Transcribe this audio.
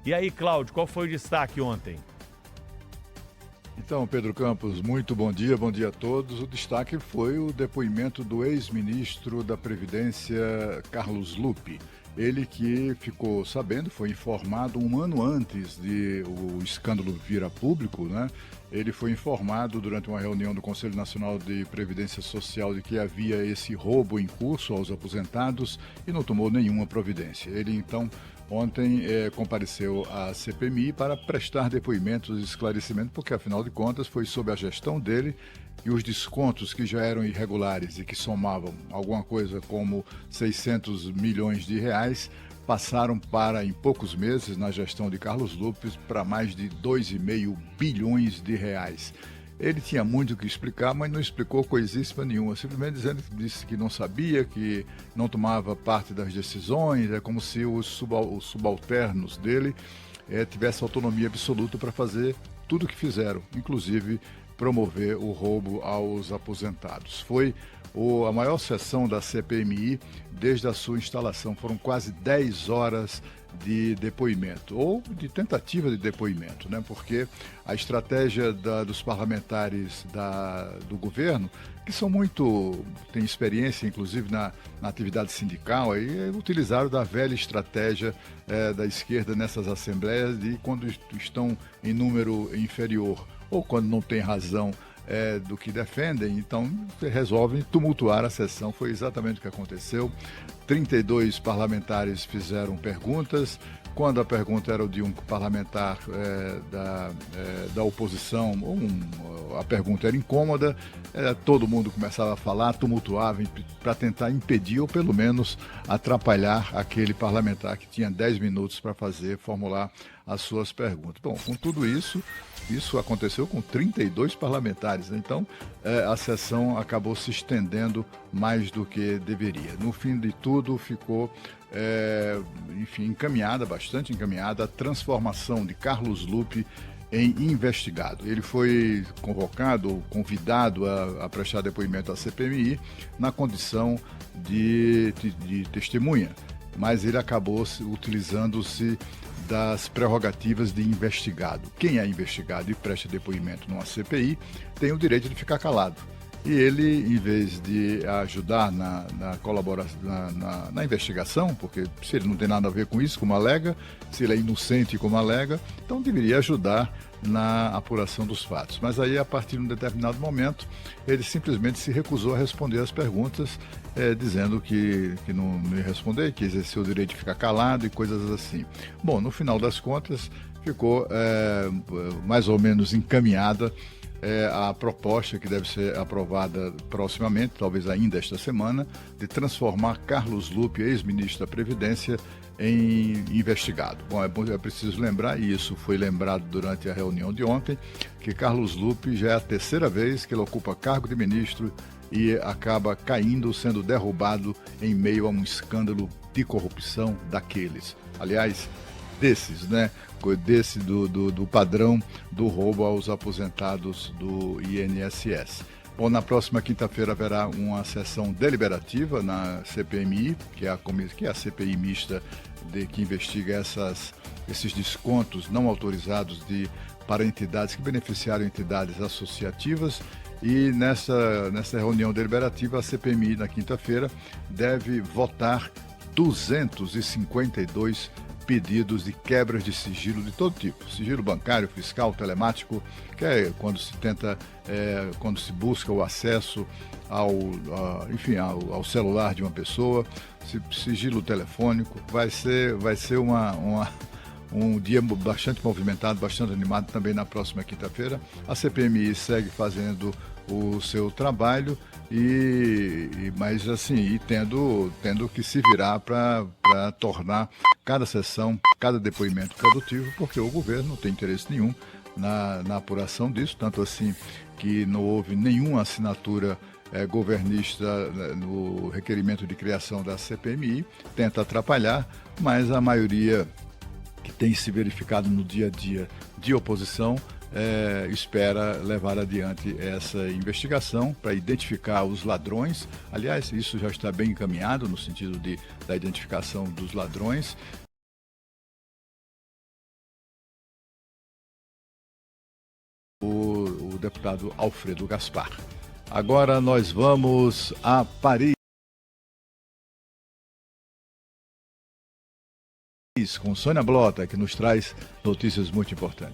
E aí, Cláudio, qual foi o destaque ontem? Então, Pedro Campos, muito bom dia a todos. O destaque foi o depoimento do ex-ministro da Previdência, Carlos Lupe. Ele que ficou sabendo, foi informado um ano antes de o escândalo vir a público, né? Ele foi informado durante uma reunião do Conselho Nacional de Previdência Social de que havia esse roubo em curso aos aposentados e não tomou nenhuma providência. Ele, então, ontem compareceu à CPMI para prestar depoimentos e esclarecimentos, porque, afinal de contas, foi sob a gestão dele e os descontos que já eram irregulares e que somavam alguma coisa como 600 milhões de reais, passaram para, em poucos meses, na gestão de Carlos Lupe, para mais de 2,5 bilhões de reais. Ele tinha muito o que explicar, mas não explicou coisíssima nenhuma, simplesmente disse que não sabia, que não tomava parte das decisões, é como se os subalternos dele tivessem autonomia absoluta para fazer tudo o que fizeram, inclusive promover o roubo aos aposentados. Foi a maior sessão da CPMI desde a sua instalação, foram quase 10 horas de depoimento, ou de tentativa de depoimento, né? Porque a estratégia dos parlamentares do governo, que têm experiência, inclusive, na atividade sindical, aí utilizaram da velha estratégia da esquerda nessas assembleias de quando estão em número inferior ou quando não tem razão do que defendem, então resolvem tumultuar a sessão. Foi exatamente o que aconteceu. 32 parlamentares fizeram perguntas. Quando a pergunta era de um parlamentar da oposição, a pergunta era incômoda, todo mundo começava a falar, tumultuava para tentar impedir ou pelo menos atrapalhar aquele parlamentar que tinha 10 minutos para formular as suas perguntas. Bom, com tudo isso aconteceu com 32 parlamentares, né? Então a sessão acabou se estendendo mais do que deveria. No fim de tudo, ficou bastante encaminhada a transformação de Carlos Lupe em investigado. Ele foi convidado a prestar depoimento à CPMI na condição de testemunha, mas ele acabou utilizando-se das prerrogativas de investigado. Quem é investigado e presta depoimento numa CPI tem o direito de ficar calado. E ele, em vez de ajudar na colaboração, na investigação, porque se ele não tem nada a ver com isso, como alega, se ele é inocente, como alega, então deveria ajudar na apuração dos fatos. Mas aí, a partir de um determinado momento, ele simplesmente se recusou a responder as perguntas, dizendo que não ia responder, que exerceu o direito de ficar calado e coisas assim. Bom, no final das contas, ficou mais ou menos encaminhada a proposta que deve ser aprovada proximamente, talvez ainda esta semana, de transformar Carlos Lupe, ex-ministro da Previdência, em investigado. Bom, é preciso lembrar, e isso foi lembrado durante a reunião de ontem, que Carlos Lupe já é a terceira vez que ele ocupa cargo de ministro e acaba sendo derrubado em meio a um escândalo de corrupção daqueles. Aliás, desses, né? Do padrão do roubo aos aposentados do INSS. Bom, na próxima quinta-feira haverá uma sessão deliberativa na CPMI, que é a CPI mista que investiga esses descontos não autorizados para entidades que beneficiaram entidades associativas. E nessa reunião deliberativa, a CPMI, na quinta-feira, deve votar 252 pedidos de quebras de sigilo de todo tipo, sigilo bancário, fiscal, telemático, que é quando quando se busca o acesso ao celular de uma pessoa, sigilo telefônico. Vai ser um dia bastante movimentado, bastante animado também na próxima quinta-feira. A CPMI segue fazendo o seu trabalho mas assim, tendo que se virar para tornar cada sessão, cada depoimento produtivo, porque o governo não tem interesse nenhum na apuração disso, tanto assim que não houve nenhuma assinatura governista no requerimento de criação da CPMI, tenta atrapalhar, mas a maioria que tem se verificado no dia a dia de oposição espera levar adiante essa investigação para identificar os ladrões. Aliás, isso já está bem encaminhado no sentido da identificação dos ladrões o deputado Alfredo Gaspar. Agora nós vamos a Paris com Sônia Blota, que nos traz notícias muito importantes.